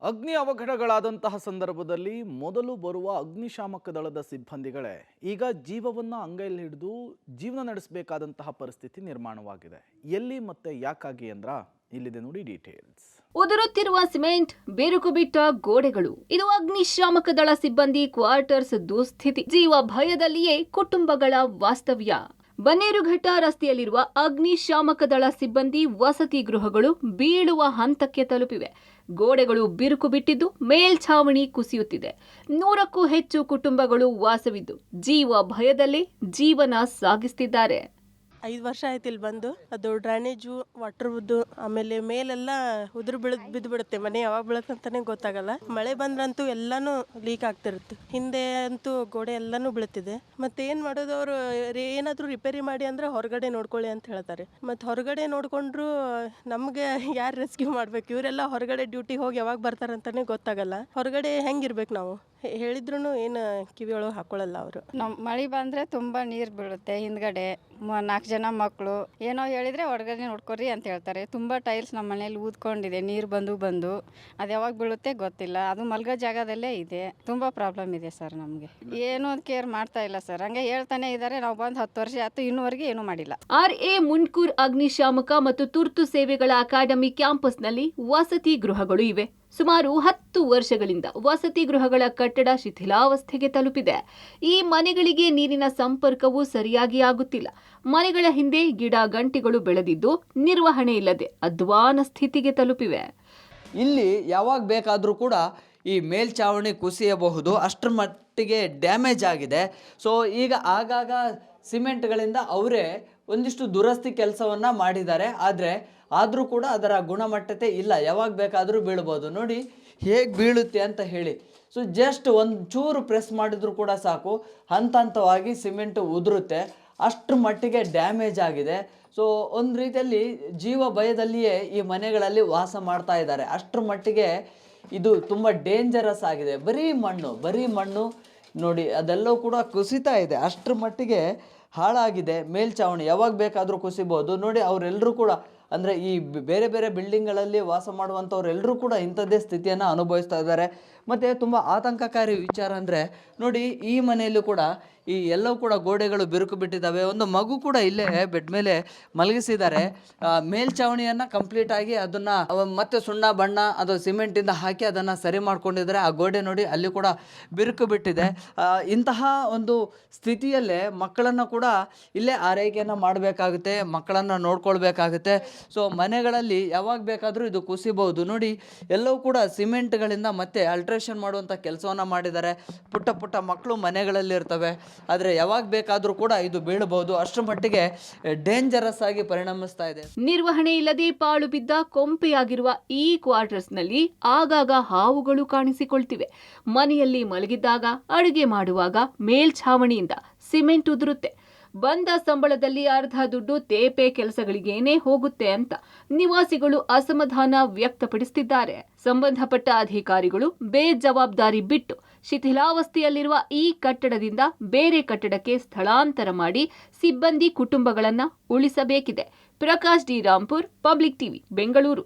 ಅಗ್ನಿ ಅವಘಡಗಳಾದಂತಹ ಸಂದರ್ಭದಲ್ಲಿ ಮೊದಲು ಬರುವ ಅಗ್ನಿಶಾಮಕ ದಳದ ಸಿಬ್ಬಂದಿಗಳೇ ಈಗ ಜೀವವನ್ನ ಅಂಗೈಯಲ್ಲಿ ಹಿಡಿದು ಜೀವನ ನಡೆಸಬೇಕಾದಂತಹ ಪರಿಸ್ಥಿತಿ ನಿರ್ಮಾಣವಾಗಿದೆ. ಎಲ್ಲಿ ಮತ್ತೆ ಯಾಕಾಗಿ ಅಂದ್ರ ಇಲ್ಲಿದೆ ನೋಡಿ ಡೀಟೇಲ್ಸ್. ಉದುರುತ್ತಿರುವ ಸಿಮೆಂಟ್, ಬಿರುಕು ಬಿಟ್ಟ ಗೋಡೆಗಳು, ಇದು ಅಗ್ನಿಶಾಮಕ ದಳ ಸಿಬ್ಬಂದಿ ಕ್ವಾರ್ಟರ್ಸ್ ದುಸ್ಥಿತಿ. ಜೀವ ಭಯದಲ್ಲಿಯೇ ಕುಟುಂಬಗಳ ವಾಸ್ತವ್ಯ. ಬನ್ನೇರುಘಟ್ಟ ರಸ್ತೆಯಲ್ಲಿರುವ ಅಗ್ನಿಶಾಮಕ ದಳ ಸಿಬ್ಬಂದಿ ವಸತಿ ಗೃಹಗಳು ಬೀಳುವ ಹಂತಕ್ಕೆ ತಲುಪಿವೆ. ಗೋಡೆಗಳು ಬಿರುಕು ಬಿಟ್ಟಿದ್ದು ಮೇಲ್ಛಾವಣಿ ಕುಸಿಯುತ್ತಿದೆ. 100ಕ್ಕೂ ಹೆಚ್ಚು ಕುಟುಂಬಗಳು ವಾಸವಿದ್ದು ಜೀವ ಭಯದಲ್ಲೇ ಜೀವನ ಸಾಗಿಸುತ್ತಿದ್ದಾರೆ. 5 ವರ್ಷ ಆಯ್ತು ಇಲ್ಲಿ ಬಂದು. ಅದು ಡ್ರೈನೇಜು ವಾಟರ್ದು ಆಮೇಲೆ ಮೇಲೆಲ್ಲ ಉದುರು ಬಿದ್ದು ಬಿಡುತ್ತೆ. ಮನೆ ಯಾವಾಗ ಬೀಳುತ್ತಂತಾನೆ ಗೊತ್ತಾಗಲ್ಲ. ಮಳೆ ಬಂದ್ರಂತೂ ಎಲ್ಲಾನು ಲೀಕ್ ಆಗ್ತಿರುತ್ತೆ. ಹಿಂದೆ ಅಂತೂ ಗೋಡೆ ಎಲ್ಲಾನು ಬೀಳುತ್ತಿದೆ. ಮತ್ತೆ ಏನ್ ಮಾಡೋದು, ಅವರು ಏನಾದರೂ ರಿಪೇರಿ ಮಾಡಿ ಅಂದ್ರೆ ಹೊರಗಡೆ ನೋಡ್ಕೊಳ್ಳಿ ಅಂತ ಹೇಳ್ತಾರೆ. ಮತ್ತೆ ಹೊರಗಡೆ ನೋಡ್ಕೊಂಡ್ರು ನಮ್ಗೆ ಯಾರು ರೆಸ್ಕ್ಯೂ ಮಾಡ್ಬೇಕು? ಇವರೆಲ್ಲ ಹೊರಗಡೆ ಡ್ಯೂಟಿ ಹೋಗಿ ಯಾವಾಗ ಬರ್ತಾರಂತಾನೆ ಗೊತ್ತಾಗಲ್ಲ. ಹೊರಗಡೆ ಹೆಂಗಿರ್ಬೇಕು ನಾವು? ಹೇಳಿದ್ರು ಏನು ಕಿವಿಯೊಳಗೆ ಹಾಕೊಳ್ಳಲ್ಲ ಅವರು. ನಮ್ಮ ಮಳೆ ಬಂದರೆ ತುಂಬ ನೀರು ಬೀಳುತ್ತೆ. ಹಿಂದ್ಗಡೆ 4 ಜನ ಮಕ್ಕಳು ಏನೋ ಹೇಳಿದರೆ ಹೊರಗಡೆ ನೋಡ್ಕೊರಿ ಅಂತ ಹೇಳ್ತಾರೆ. ತುಂಬ ಟೈಲ್ಸ್ ನಮ್ಮ ಮನೇಲಿ ಊದ್ಕೊಂಡಿದೆ, ನೀರು ಬಂದು ಅದು ಯಾವಾಗ ಬೀಳುತ್ತೆ ಗೊತ್ತಿಲ್ಲ. ಅದು ಮಲ್ಗೋ ಜಾಗದಲ್ಲೇ ಇದೆ. ತುಂಬ ಪ್ರಾಬ್ಲಮ್ ಇದೆ ಸರ್. ನಮಗೆ ಏನೂ ಕೇರ್ ಮಾಡ್ತಾ ಇಲ್ಲ ಸರ್. ಹಂಗೆ ಹೇಳ್ತಾನೆ ಇದ್ದಾರೆ. ನಾವು ಬಂದು 10 ವರ್ಷ ಆಯ್ತು, ಇನ್ನೂವರೆಗೆ ಏನೂ ಮಾಡಿಲ್ಲ. ಆರ್ಎ ಮುನ್ಕೂರ್ ಅಗ್ನಿಶಾಮಕ ಮತ್ತು ತುರ್ತು ಸೇವೆಗಳ ಅಕಾಡೆಮಿ ಕ್ಯಾಂಪಸ್ನಲ್ಲಿ ವಸತಿ ಗೃಹಗಳು ಇವೆ. ಸುಮಾರು 10 ವರ್ಷಗಳಿಂದ ವಸತಿ ಗೃಹಗಳ ಕಟ್ಟಡ ಶಿಥಿಲಾವಸ್ಥೆಗೆ ತಲುಪಿದೆ. ಈ ಮನೆಗಳಿಗೆ ನೀರಿನ ಸಂಪರ್ಕವೂ ಸರಿಯಾಗಿ ಆಗುತ್ತಿಲ್ಲ. ಮನೆಗಳ ಹಿಂದೆ ಗಿಡ ಗಂಟಿಗಳು ಬೆಳೆದಿದ್ದು ನಿರ್ವಹಣೆ ಇಲ್ಲದೆ ಅಧ್ವಾನ ಸ್ಥಿತಿಗೆ ತಲುಪಿವೆ. ಇಲ್ಲಿ ಯಾವಾಗ ಬೇಕಾದರೂ ಕೂಡ ಈ ಮೇಲ್ಛಾವಣಿ ಕುಸಿಯಬಹುದು, ಅಷ್ಟರ ಮಟ್ಟಿಗೆ ಡ್ಯಾಮೇಜ್ ಆಗಿದೆ. ಸೊ ಈಗ ಆಗಾಗ ಸಿಮೆಂಟ್ಗಳಿಂದ ಅವರೇ ಒಂದಿಷ್ಟು ದುರಸ್ತಿ ಕೆಲಸವನ್ನು ಮಾಡಿದ್ದಾರೆ. ಆದರೂ ಕೂಡ ಅದರ ಗುಣಮಟ್ಟತೆ ಇಲ್ಲ. ಯಾವಾಗ ಬೇಕಾದರೂ ಬೀಳ್ಬೋದು. ನೋಡಿ ಹೇಗೆ ಬೀಳುತ್ತೆ ಅಂತ ಹೇಳಿ. ಸೊ ಜಸ್ಟ್ ಒಂದು ಚೂರು ಪ್ರೆಸ್ ಮಾಡಿದರೂ ಕೂಡ ಸಾಕು, ಹಂತವಾಗಿ ಸಿಮೆಂಟ್ ಉದುರುತ್ತೆ. ಅಷ್ಟರ ಮಟ್ಟಿಗೆ ಡ್ಯಾಮೇಜ್ ಆಗಿದೆ. ಸೊ ಒಂದು ರೀತಿಯಲ್ಲಿ ಜೀವ ಭಯದಲ್ಲಿಯೇ ಈ ಮನೆಗಳಲ್ಲಿ ವಾಸ ಮಾಡ್ತಾ ಇದ್ದಾರೆ. ಅಷ್ಟರ ಮಟ್ಟಿಗೆ ಇದು ತುಂಬ ಡೇಂಜರಸ್ ಆಗಿದೆ. ಬರೀ ಮಣ್ಣು ನೋಡಿ, ಅದೆಲ್ಲವೂ ಕೂಡ ಕುಸಿತಾ ಇದೆ. ಅಷ್ಟರ ಮಟ್ಟಿಗೆ ಹಾಳಾಗಿದೆ ಮೇಲ್ಛಾವಣಿ. ಯಾವಾಗ ಬೇಕಾದರೂ ಕುಸಿಬೋದು. ನೋಡಿ ಅವರೆಲ್ಲರೂ ಕೂಡ ಅಂದರೆ ಈ ಬೇರೆ ಬೇರೆ ಬಿಲ್ಡಿಂಗ್ಗಳಲ್ಲಿ ವಾಸ ಮಾಡುವಂಥವ್ರೆಲ್ಲರೂ ಕೂಡ ಇಂಥದ್ದೇ ಸ್ಥಿತಿಯನ್ನು ಅನುಭವಿಸ್ತಾ ಇದ್ದಾರೆ. ಮತ್ತು ತುಂಬ ಆತಂಕಕಾರಿ ವಿಚಾರ ಅಂದರೆ ನೋಡಿ, ಈ ಮನೆಯಲ್ಲೂ ಕೂಡ ಈ ಎಲ್ಲವೂ ಕೂಡ ಗೋಡೆಗಳು ಬಿರುಕು ಬಿಟ್ಟಿದ್ದಾವೆ. ಒಂದು ಮಗು ಕೂಡ ಇಲ್ಲೇ ಬೆಡ್ ಮೇಲೆ ಮಲಗಿಸಿದ್ದಾರೆ. ಮೇಲ್ಛಾವಣಿಯನ್ನು ಕಂಪ್ಲೀಟಾಗಿ ಅದನ್ನು ಮತ್ತೆ ಸುಣ್ಣ ಬಣ್ಣ ಅದು ಸಿಮೆಂಟಿಂದ ಹಾಕಿ ಅದನ್ನು ಸರಿ ಮಾಡ್ಕೊಂಡಿದ್ದಾರೆ. ಆ ಗೋಡೆ ನೋಡಿ ಅಲ್ಲಿ ಕೂಡ ಬಿರುಕು ಬಿಟ್ಟಿದೆ. ಇಂತಹ ಒಂದು ಸ್ಥಿತಿಯಲ್ಲೇ ಮಕ್ಕಳನ್ನು ಕೂಡ ಇಲ್ಲೇ ಆರೈಕೆಯನ್ನು ಮಾಡಬೇಕಾಗುತ್ತೆ, ಮಕ್ಕಳನ್ನು ನೋಡ್ಕೊಳ್ಬೇಕಾಗುತ್ತೆ. ಸೊ ಮನೆಗಳಲ್ಲಿ ಯಾವಾಗ ಬೇಕಾದರೂ ಇದು ಕುಸಿಬಹುದು. ನೋಡಿ ಎಲ್ಲವೂ ಕೂಡ ಸಿಮೆಂಟ್ಗಳಿಂದ ಮತ್ತೆ ಅಲ್ಟ್ರೇಷನ್ ಮಾಡುವಂಥ ಕೆಲಸವನ್ನು ಮಾಡಿದ್ದಾರೆ. ಪುಟ್ಟ ಮಕ್ಕಳು ಮನೆಗಳಲ್ಲಿ ಇರ್ತವೆ. ಆದರೆ ಯಾವಾಗ ಬೇಕಾದರೂ ಕೂಡ ಇದು ಬೀಳಬಹುದು. ಅಷ್ಟರ ಮಟ್ಟಿಗೆ ಡೇಂಜರಸ್ ಆಗಿ ಪರಿಣಮಿಸ್ತಾ ಇದೆ. ನಿರ್ವಹಣೆ ಇಲ್ಲದೆ ಪಾಳು ಬಿದ್ದ ಕೊಂಪೆಯಾಗಿರುವ ಈ ಕ್ವಾರ್ಟರ್ಸ್ನಲ್ಲಿ ಆಗಾಗ ಹಾವುಗಳು ಕಾಣಿಸಿಕೊಳ್ತಿವೆ. ಮನೆಯಲ್ಲಿ ಮಲಗಿದ್ದಾಗ ಅಡುಗೆ ಮಾಡುವಾಗ ಮೇಲ್ಛಾವಣಿಯಿಂದ ಸಿಮೆಂಟ್ ಉದುರುತ್ತೆ. ಬಂದ ಸಂಬಳದಲ್ಲಿ ಅರ್ಧ ದುಡ್ಡು ತೇಪೆ ಕೆಲಸಗಳಿಗೇನೇ ಹೋಗುತ್ತೆ ಅಂತ ನಿವಾಸಿಗಳು ಅಸಮಾಧಾನ ವ್ಯಕ್ತಪಡಿಸುತ್ತಿದ್ದಾರೆ. ಸಂಬಂಧಪಟ್ಟ ಅಧಿಕಾರಿಗಳು ಬೇಜವಾಬ್ದಾರಿ ಬಿಟ್ಟು ಶಿಥಿಲಾವಸ್ಥೆಯಲ್ಲಿರುವ ಈ ಕಟ್ಟಡದಿಂದ ಬೇರೆ ಕಟ್ಟಡಕ್ಕೆ ಸ್ಥಳಾಂತರ ಮಾಡಿ ಸಿಬ್ಬಂದಿ ಕುಟುಂಬಗಳನ್ನ ಉಳಿಸಬೇಕಿದೆ. Prakash D Rampur, public TV, Bengaluru.